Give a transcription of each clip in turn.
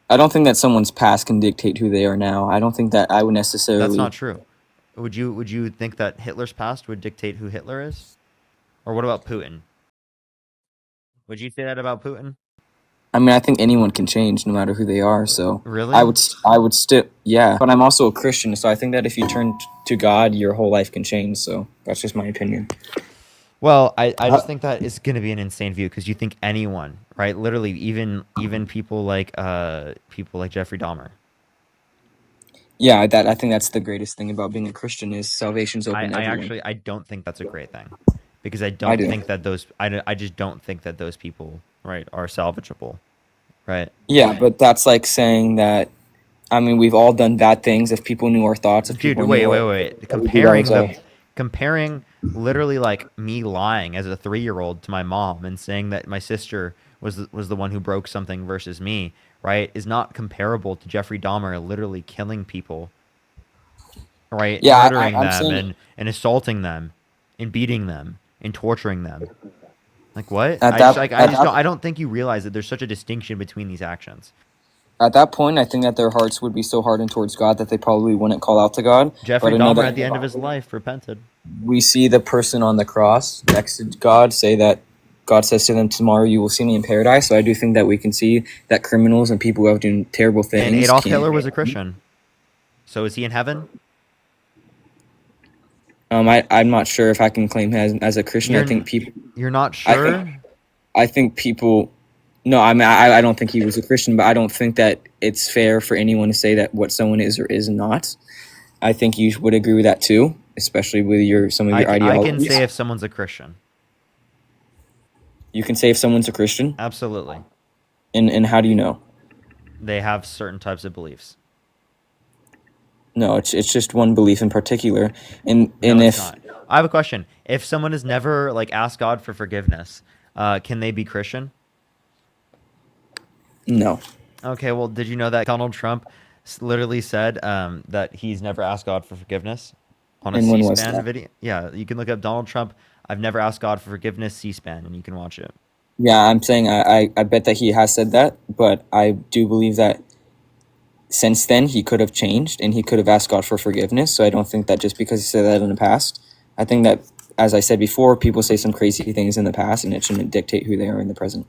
I don't think that someone's past can dictate who they are now. I don't think that I would That's necessarily. not true. Would you think that Hitler's past would dictate who Hitler is? Or what about Putin? Would you say that about Putin? I mean, I think anyone can change no matter who they are. So Really? I would still, yeah. But I'm also a Christian, so I think that if you turn to God, your whole life can change. So that's just my opinion. Well, I just think that is going to be an insane view because you think anyone, right? Literally, even people like Jeffrey Dahmer. Yeah, that I think that's the greatest thing about being a Christian is salvation's I, open to I everyone. actually I don't think that's a great thing because I I don't do. think that I just don't think that those people, right, are salvageable, right? Yeah, but that's like saying that. I mean, we've all done bad things. If people knew our thoughts, if Dude, people knew wait, our, wait, wait. that we do that ourselves. Comparing literally like me lying as a 3-year-old to my mom and saying that my sister was the one who broke something versus me, right, is not comparable to Jeffrey Dahmer literally killing people, right, Yeah, murdering I'm them saying and assaulting them and beating them and torturing them. Like what? at that I at just don't that I don't think you realize that there's such a distinction between these actions. at that point, I think that their hearts would be so hardened towards God that they probably wouldn't call out to God. But Jeffrey another, Dahmer at the end of his life repented. we see the person on the cross next to God say that God says to them, "Tomorrow you will see me in paradise." So I do think that we can see that criminals and people who have done terrible And things Adolf can. Hitler was a Christian. So is he in heaven? I'm not sure if I can claim him as a Christian. You're you're not I think sure? I think people. No, I mean I don't think he was a Christian, but I don't think that it's fair for anyone to say that what someone is or is not. I think you would agree with that too, especially with your some of your I can ideologies. say if someone's a Christian. You can say if someone's a Christian, Absolutely. and how do you know? They have certain types of beliefs. No, it's just one belief in particular, No, and it's if not. I have a question. If someone has never like asked God for forgiveness, can they be Christian? no, Okay, well, did you know that Donald Trump literally said that he's never asked God for forgiveness on a and when was C-SPAN that? video? Yeah, you can look up Donald Trump. I've never asked God for forgiveness, C-SPAN, and you can watch it. Yeah, I'm saying I bet that he has said that, but I do believe that since then he could have changed and he could have asked God for forgiveness. So I don't think that just because he said that in the past, I think that as I said before, people say some crazy things in the past and it shouldn't dictate who they are in the present.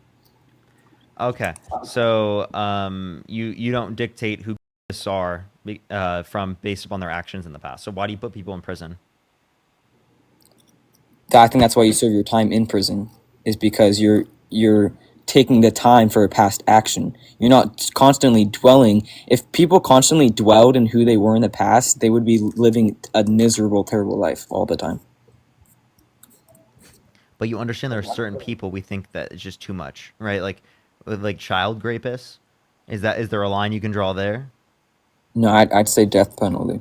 Okay, so you don't dictate who are from based upon their actions in the past. So why do you put people in prison? I think that's why you serve your time in prison is because you're taking the time for a past action. You're not constantly dwelling. If people constantly dwelled in who they were in the past, they would be living a miserable, terrible life all the time. But you understand there are certain people we think that it's just too much, right? Like with like child rapists. Is there a line you can draw there? No, I'd say death penalty.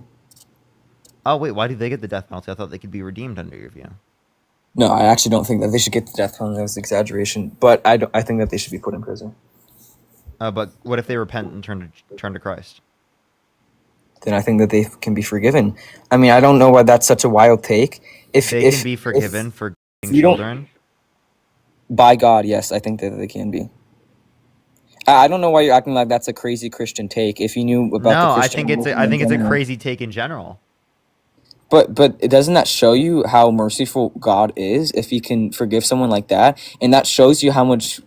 Oh wait, why do they get the death penalty? I thought they could be redeemed under your view. No, I actually don't think that they should get the death penalty. That was exaggeration. But I think that they should be put in prison. But what if they repent and turn to Christ? Then I think that they can be forgiven. I mean, I don't know why that's such a wild take. If They can if be if forgiven for if killing you don't, children. by God, yes, I think that they can be. I don't know why you're acting like that's a crazy Christian take. If you knew about the No, Christian religion I in think it's a general, crazy take in general. but doesn't that show you how merciful God is if He can forgive someone like that? And that shows you how much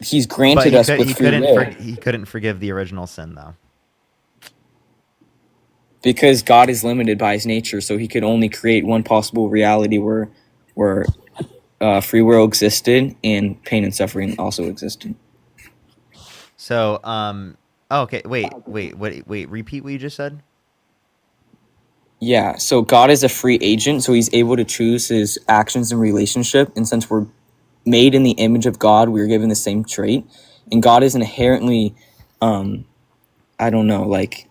He's But granted us with free will, he couldn't forgive the original sin though. because God is limited by His nature, so He could only create one possible reality where free will existed and pain and suffering also existed. So oh, okay, wait, repeat what you just said. Yeah, so God is a free agent, so He's able to choose His actions and relationship. And since we're made in the image of God, we're given the same trait. And God is inherently, um, I don't know, like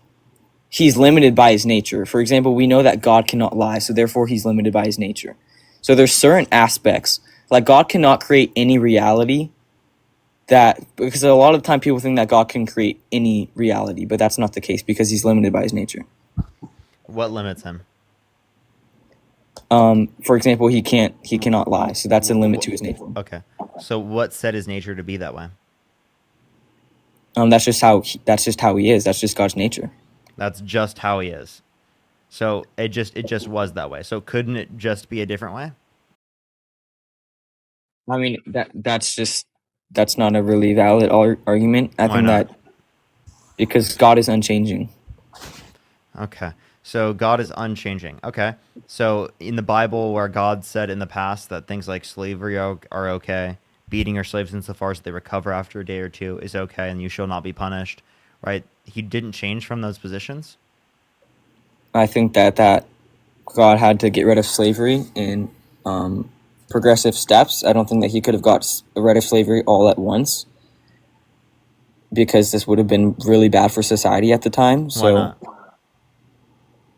He's limited by His nature. For example, we know that God cannot lie, so therefore He's limited by His nature. So there's certain aspects, like God cannot create any reality that, because a lot of the time people think that God can create any reality, but that's not the case because He's limited by His nature. What limits him? For example, he cannot lie, so that's a limit to his nature. Okay. So what set his nature to be that way? That's just how he is. That's just God's nature. That's just how he is. So it just was that way. So couldn't it just be a different way? I mean, that's not a really valid argument. I Why think not? that because God is unchanging. Okay. So God is unchanging. Okay. So in the Bible, where God said in the past that things like slavery are okay, beating your slaves insofar as they recover after a day or two is okay, and you shall not be punished, right? He didn't change from those positions. I think that God had to get rid of slavery in um, progressive steps. I don't think that he could have got rid of slavery all at once because this would have been really bad for society at the time. Why So, not?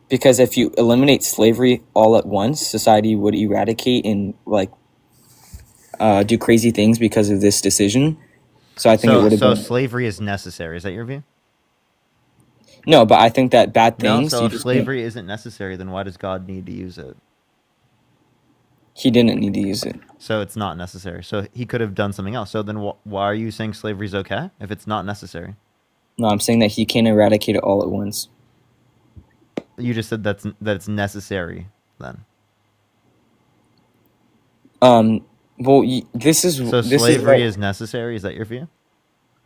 because if you eliminate slavery all at once, society would eradicate and like do crazy things because of this decision. So I think it So would have so been slavery is necessary. Is that your view? no, but I think that bad No. things So you if just can't. slavery isn't necessary, then why does God need to use it? He didn't need to use it. So it's not necessary. So he could have done something else. So then why are you saying slavery is okay if it's not necessary? No, I'm saying that he can't eradicate it all at once. You just said that it's necessary then. Um, well, So this is slavery what is necessary. Is that your view?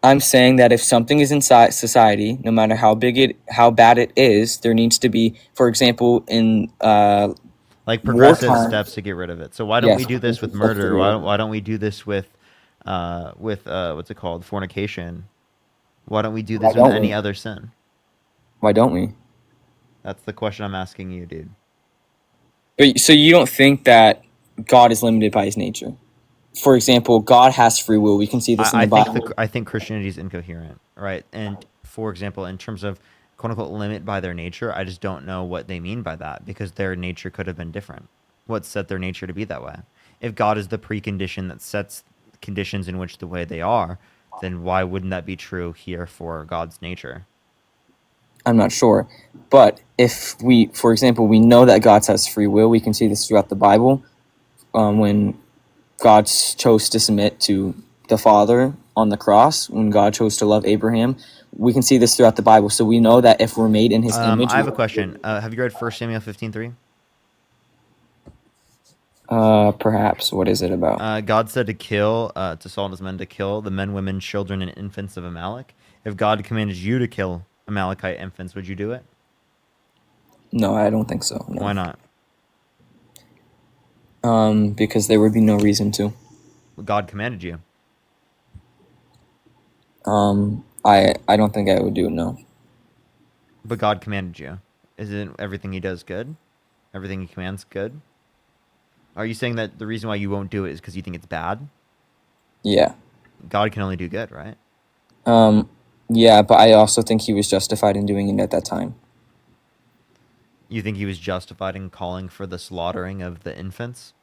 I'm saying that if something is inside society, no matter how bad it is, there needs to be, for example, in Like progressive wartime. steps to get rid of it. So why don't we Yes, do this with murder? Why don't we do this with what's it called, fornication? Why don't we do why this with don't any we? other sin? Why don't we? That's the question I'm asking you, dude. But so you don't think that God is limited by his nature? For example, God has free will. We can see this in I the think Bible. I think Christianity is incoherent, right? And for example, in terms of quote unquote limit by their nature, I just don't know what they mean by that because their nature could have been different. What set their nature to be that way? If God is the precondition that sets conditions in which the way they are, then why wouldn't that be true here for God's nature? I'm not sure, but if we, for example, we know that God has free will. We can see this throughout the Bible. When God chose to submit to the Father on the cross, when God chose to love Abraham, we can see this throughout the Bible. So we know that if we're made in His image, I have a question. Have you read 1 Samuel 15:3? perhaps what is it about? God said to kill, to Saul and his men to kill the men, women, children, and infants of Amalek. If God commanded you to kill Amalekite infants, would you do it? No, I don't think so. Why No, not? because there would be no reason to. God commanded you, I don't think I would do it. No. but God commanded you. Isn't everything He does good? Everything He commands good? Are you saying that the reason why you won't do it is because you think it's bad? Yeah. God can only do good, right? Um, yeah, but I also think he was justified in doing it at that time. You think He was justified in calling for the slaughtering of the infants?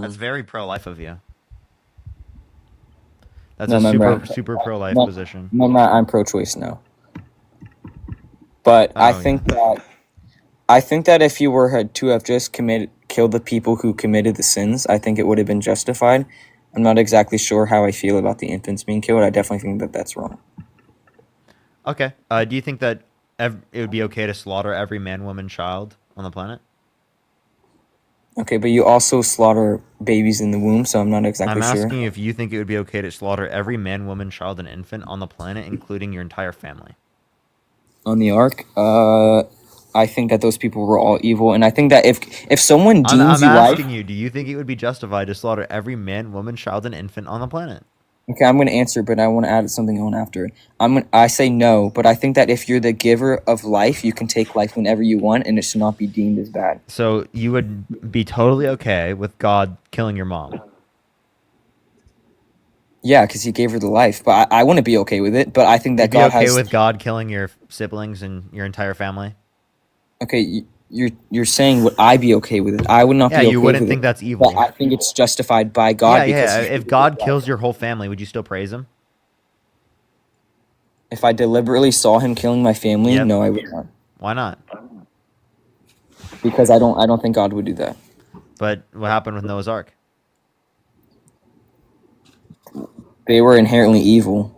That's Um, very pro-life of you. That's no, a remember, super pro-life no, position. remember, I'm pro-choice now. But Oh yeah. I think that if you were to have just killed the people who committed the sins, I think it would have been justified. I'm not exactly sure how I feel about the infants being killed. I definitely think that that's wrong. Okay. Do you think that it would be okay to slaughter every man, woman, child on the planet? Okay, but you also slaughter babies in the womb, so I'm not exactly I'm sure. asking if you think it would be okay to slaughter every man, woman, child, and infant on the planet, including your entire family. On the ark, I think that those people were all evil, and I think that if someone deems I'm you life. asking you, do you think it would be justified to slaughter every man, woman, child, and infant on the planet? Okay, I'm going to answer, but I want to add something on after it. I say no, but I think that if you're the giver of life, you can take life whenever you want, and it should not be deemed as bad. So you would be totally okay with God killing your mom. Yeah, because he gave her the life, but I wouldn't be okay with it. But I think that You'd be God okay has. with God killing your siblings and your entire family? Okay, you're saying would I be okay with it? I would not Yeah, be you okay wouldn't with it, think that's but evil. I think it's justified by Yeah, God because yeah. he. If God kills your whole family, would you still praise Him? If I deliberately saw him killing my family, Yep. no, I would not, Why not? because I don't think God would do that. But what happened with Noah's Ark? They were inherently evil.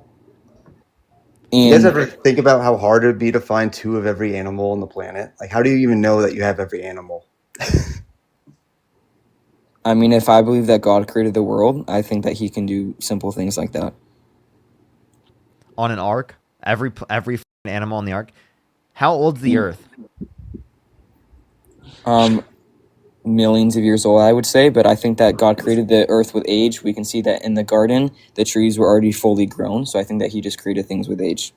You guys And ever think about how hard it would be to find two of every animal on the planet? Like, how do you even know that you have every animal? I mean, if I believe that God created the world, I think that he can do simple things like that. On an ark, every animal on the ark. How old's the Earth? Um, Millions of years old, I would say, but I think that God created the earth with age. We can see that in the garden, the trees were already fully grown. So I think that he just created things with age.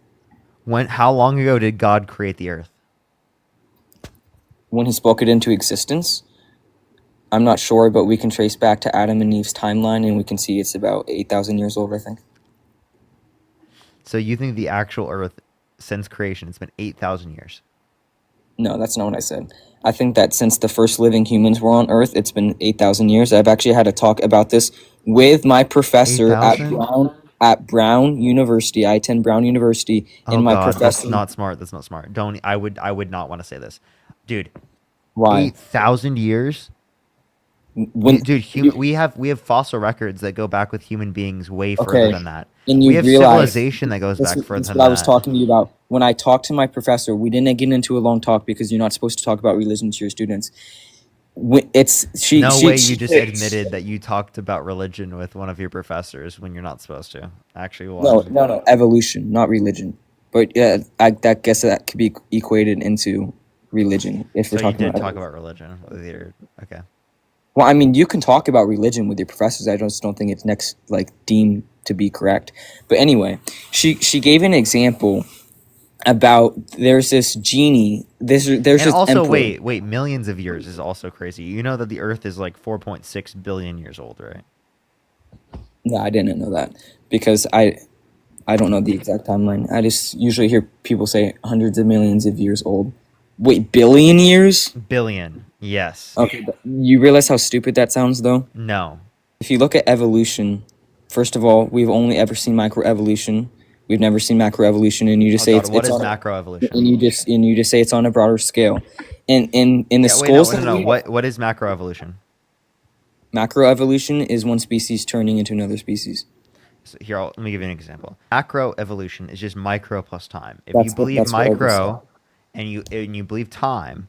When? How long ago did God create the Earth? When he spoke it into existence, I'm not sure, but we can trace back to Adam and Eve's timeline and we can see it's about 8,000 years old, I think. So you think the actual Earth, since creation, it's been 8,000 years? No, that's not what I said. I think that since the first living humans were on Earth, it's been 8,000 years. I've actually had a talk about this with my professor 8,000? At Brown University. I attend Brown University, Oh and my God, that's professor. not smart. That's not smart. Don't. I would not want to say this, dude. Why? 8,000 years. When you, We have fossil records that go back with human beings way further okay, than that. and We you have realize civilization that goes back further that's than what I was that. talking to you about. When I talked to my professor, we didn't get into a long talk because you're not supposed to talk about religion to your students. It's No way you just admitted that you talked about religion with one of your professors when you're not supposed to. Actually, no, one. no, no, evolution, not religion. But yeah, I guess that could be equated into religion if we're So you talking did about talk evolution. about religion with your. Okay. Well, I mean, you can talk about religion with your professors. I just don't think it's next like deemed to be correct. But anyway, she gave an example about there's this genie. There's And this also, emperor. wait, millions of years is also crazy. You know that the Earth is like 4.6 billion years old, right? No, I didn't know that because I don't know the exact timeline. I just usually hear people say hundreds of millions of years old. Wait, billion years? Billion, yes. Okay, but you realize how stupid that sounds, though? No. If you look at evolution, first of all, we've only ever seen microevolution. We've never seen macroevolution, and you just Oh say God, it's what it's is on, macroevolution? and you just say it's on a broader scale. And in the Yeah, wait, no, schools no, that no. we What is macroevolution? macroevolution is one species turning into another species. So here, let me give you an example. Macroevolution is just micro plus time. If you believe That's what I just said. micro and you believe time,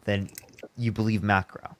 then you believe macro.